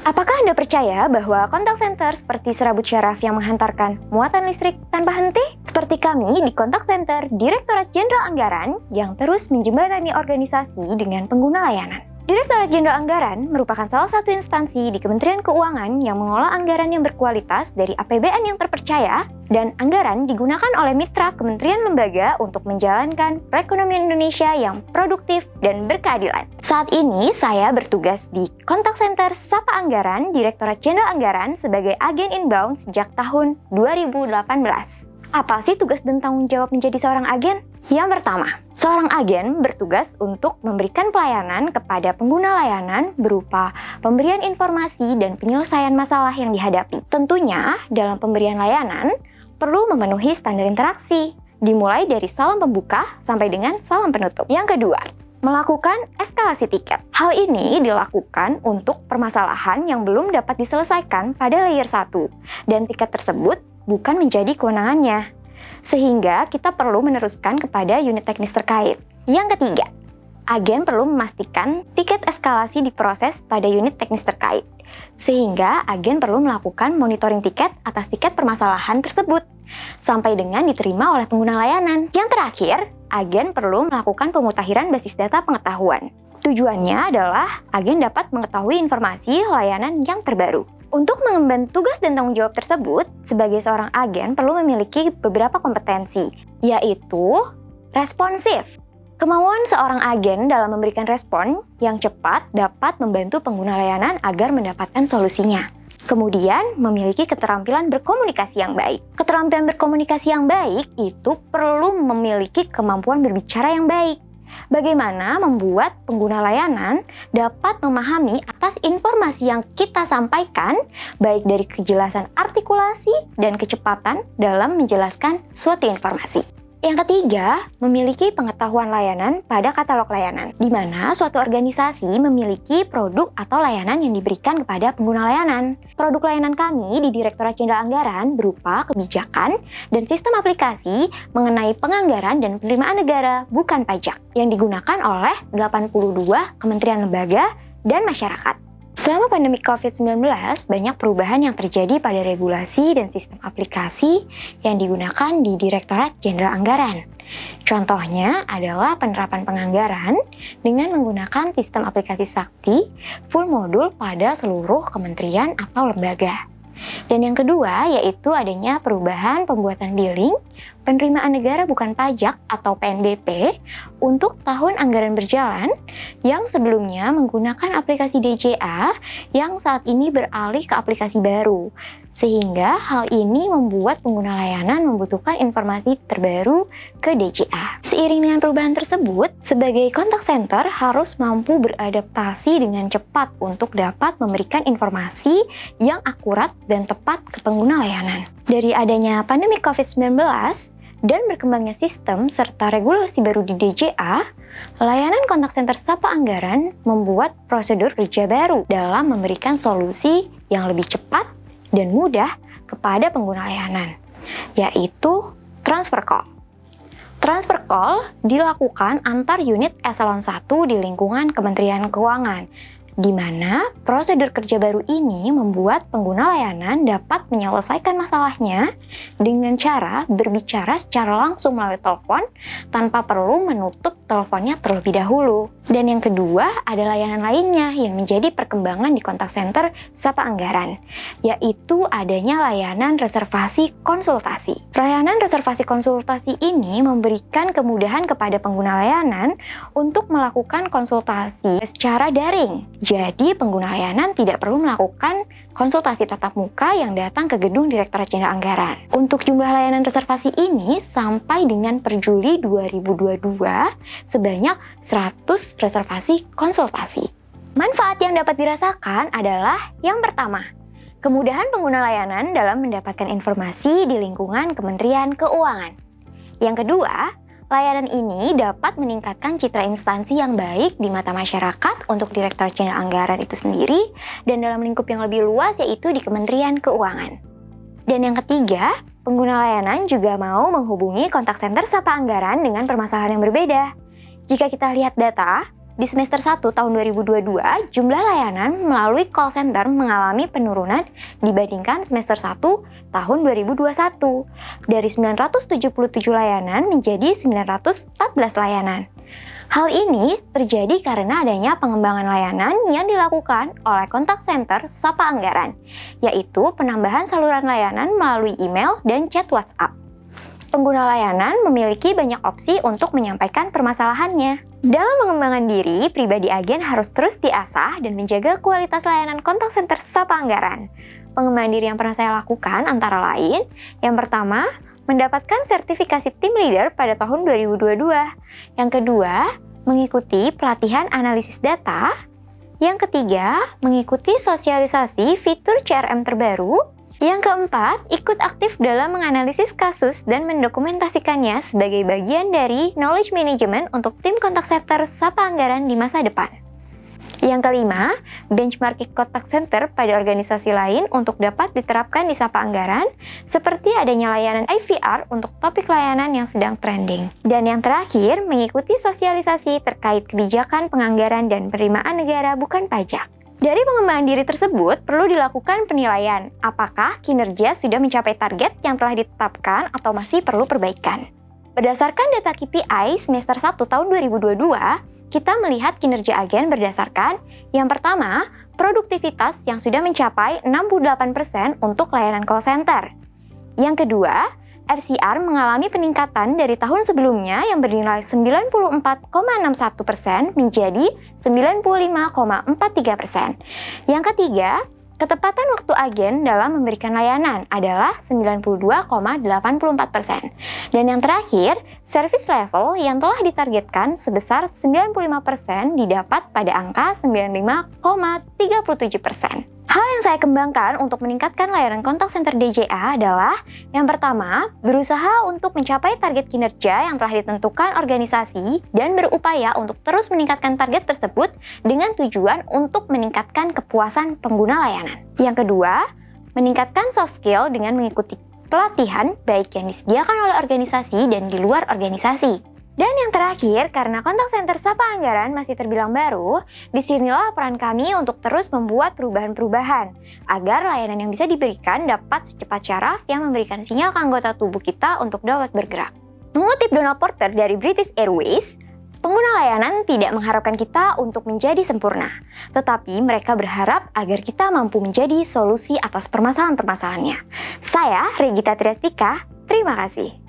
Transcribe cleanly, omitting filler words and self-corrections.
Apakah Anda percaya bahwa kontak center seperti serabut syaraf yang menghantarkan muatan listrik tanpa henti? Seperti kami di kontak center Direktorat Jenderal Anggaran yang terus menjembatani organisasi dengan pengguna layanan. Direktorat Jenderal Anggaran merupakan salah satu instansi di Kementerian Keuangan yang mengolah anggaran yang berkualitas dari APBN yang terpercaya, dan anggaran digunakan oleh mitra kementerian lembaga untuk menjalankan perekonomian Indonesia yang produktif dan berkeadilan. Saat ini saya bertugas di kontak center Sapa Anggaran Direktorat Jenderal Anggaran sebagai agen inbound sejak tahun 2018. Apa sih tugas dan tanggung jawab menjadi seorang agen? Yang pertama, seorang agen bertugas untuk memberikan pelayanan kepada pengguna layanan berupa pemberian informasi dan penyelesaian masalah yang dihadapi. Tentunya, dalam pemberian layanan, perlu memenuhi standar interaksi, dimulai dari salam pembuka sampai dengan salam penutup. Yang kedua, melakukan eskalasi tiket. Hal ini dilakukan untuk permasalahan yang belum dapat diselesaikan pada layer 1, dan tiket tersebut bukan menjadi kewenangannya, sehingga kita perlu meneruskan kepada unit teknis terkait. Yang ketiga, agen perlu memastikan tiket eskalasi diproses pada unit teknis terkait, sehingga agen perlu melakukan monitoring tiket atas tiket permasalahan tersebut, sampai dengan diterima oleh pengguna layanan. Yang terakhir, agen perlu melakukan pemutahiran basis data pengetahuan. Tujuannya adalah agen dapat mengetahui informasi layanan yang terbaru. Untuk mengemban tugas dan tanggung jawab tersebut, sebagai seorang agen perlu memiliki beberapa kompetensi, yaitu responsif. Kemauan seorang agen dalam memberikan respon yang cepat dapat membantu pengguna layanan agar mendapatkan solusinya. Kemudian, memiliki keterampilan berkomunikasi yang baik. Keterampilan berkomunikasi yang baik itu perlu memiliki kemampuan berbicara yang baik. Bagaimana membuat pengguna layanan dapat memahami atas informasi yang kita sampaikan, baik dari kejelasan artikulasi dan kecepatan dalam menjelaskan suatu informasi. Yang ketiga, memiliki pengetahuan layanan pada katalog layanan, di mana suatu organisasi memiliki produk atau layanan yang diberikan kepada pengguna layanan. Produk layanan kami di Direktorat Jenderal Anggaran berupa kebijakan dan sistem aplikasi mengenai penganggaran dan penerimaan negara bukan pajak, yang digunakan oleh 82 kementerian lembaga dan masyarakat. Selama pandemi COVID-19, banyak perubahan yang terjadi pada regulasi dan sistem aplikasi yang digunakan di Direktorat Jenderal Anggaran. Contohnya adalah penerapan penganggaran dengan menggunakan sistem aplikasi Sakti full modul pada seluruh kementerian atau lembaga. Dan yang kedua yaitu adanya perubahan pembuatan billing penerimaan negara bukan pajak atau PNBP untuk tahun anggaran berjalan yang sebelumnya menggunakan aplikasi DJA yang saat ini beralih ke aplikasi baru. Sehingga hal ini membuat pengguna layanan membutuhkan informasi terbaru ke DJA. Seiring dengan perubahan tersebut, sebagai kontak center harus mampu beradaptasi dengan cepat untuk dapat memberikan informasi yang akurat dan tepat ke pengguna layanan. Dari adanya pandemi COVID-19 dan berkembangnya sistem serta regulasi baru di DJA, layanan kontak center Sapa Anggaran membuat prosedur kerja baru dalam memberikan solusi yang lebih cepat dan mudah kepada pengguna layanan, yaitu transfer call. Transfer call dilakukan antar unit eselon 1 di lingkungan Kementerian Keuangan, di mana prosedur kerja baru ini membuat pengguna layanan dapat menyelesaikan masalahnya dengan cara berbicara secara langsung melalui telepon tanpa perlu menutup teleponnya terlebih dahulu. Dan yang kedua ada layanan lainnya yang menjadi perkembangan di kontak center Sapa Anggaran, yaitu adanya layanan reservasi konsultasi. Layanan reservasi konsultasi ini memberikan kemudahan kepada pengguna layanan untuk melakukan konsultasi secara daring. Jadi, pengguna layanan tidak perlu melakukan konsultasi tatap muka yang datang ke gedung Direktorat Jenderal Anggaran. Untuk jumlah layanan reservasi ini sampai dengan per Juli 2022 sebanyak 100 reservasi konsultasi. Manfaat yang dapat dirasakan adalah yang pertama, kemudahan pengguna layanan dalam mendapatkan informasi di lingkungan Kementerian Keuangan. Yang kedua, layanan ini dapat meningkatkan citra instansi yang baik di mata masyarakat untuk Direktorat Jenderal Anggaran itu sendiri dan dalam lingkup yang lebih luas yaitu di Kementerian Keuangan. Dan yang ketiga, pengguna layanan juga mau menghubungi kontak center Sapa Anggaran dengan permasalahan yang berbeda. Jika kita lihat data, di semester 1 tahun 2022, jumlah layanan melalui call center mengalami penurunan dibandingkan semester 1 tahun 2021. Dari 977 layanan menjadi 914 layanan. Hal ini terjadi karena adanya pengembangan layanan yang dilakukan oleh kontak center Sapa Anggaran, yaitu penambahan saluran layanan melalui email dan chat WhatsApp. Pengguna layanan memiliki banyak opsi untuk menyampaikan permasalahannya. Dalam mengembangkan diri, pribadi agen harus terus diasah dan menjaga kualitas layanan kontak center Sapa Anggaran. Pengembangan diri yang pernah saya lakukan antara lain, yang pertama, mendapatkan sertifikasi tim leader pada tahun 2022. Yang kedua, mengikuti pelatihan analisis data. Yang ketiga, mengikuti sosialisasi fitur CRM terbaru. Yang keempat, ikut aktif dalam menganalisis kasus dan mendokumentasikannya sebagai bagian dari knowledge management untuk tim kontak center Sapa Anggaran di masa depan. Yang kelima, benchmarking kontak center pada organisasi lain untuk dapat diterapkan di Sapa Anggaran, seperti adanya layanan IVR untuk topik layanan yang sedang trending. Dan yang terakhir, mengikuti sosialisasi terkait kebijakan penganggaran dan penerimaan negara bukan pajak. Dari pengembangan diri tersebut, perlu dilakukan penilaian apakah kinerja sudah mencapai target yang telah ditetapkan atau masih perlu perbaikan. Berdasarkan data KPI semester 1 tahun 2022, kita melihat kinerja agen berdasarkan yang pertama, produktivitas yang sudah mencapai 68% untuk layanan call center. Yang kedua, FCR mengalami peningkatan dari tahun sebelumnya yang bernilai 94,61% menjadi 95,43%. Yang ketiga, ketepatan waktu agen dalam memberikan layanan adalah 92,84%. Dan yang terakhir, service level yang telah ditargetkan sebesar 95% didapat pada angka 95,37%. Hal yang saya kembangkan untuk meningkatkan layanan kontak center DJA adalah yang pertama, berusaha untuk mencapai target kinerja yang telah ditentukan organisasi dan berupaya untuk terus meningkatkan target tersebut dengan tujuan untuk meningkatkan kepuasan pengguna layanan. Yang kedua, meningkatkan soft skill dengan mengikuti pelatihan baik yang disediakan oleh organisasi dan di luar organisasi. Dan yang terakhir, karena kontak center Sapa Anggaran masih terbilang baru, disinilah peran kami untuk terus membuat perubahan-perubahan agar layanan yang bisa diberikan dapat secepat syaraf yang memberikan sinyal ke anggota tubuh kita untuk dapat bergerak. Mengutip Donald Porter dari British Airways, pengguna layanan tidak mengharapkan kita untuk menjadi sempurna, tetapi mereka berharap agar kita mampu menjadi solusi atas permasalahan-permasalahannya. Saya, Regita Triastika, terima kasih.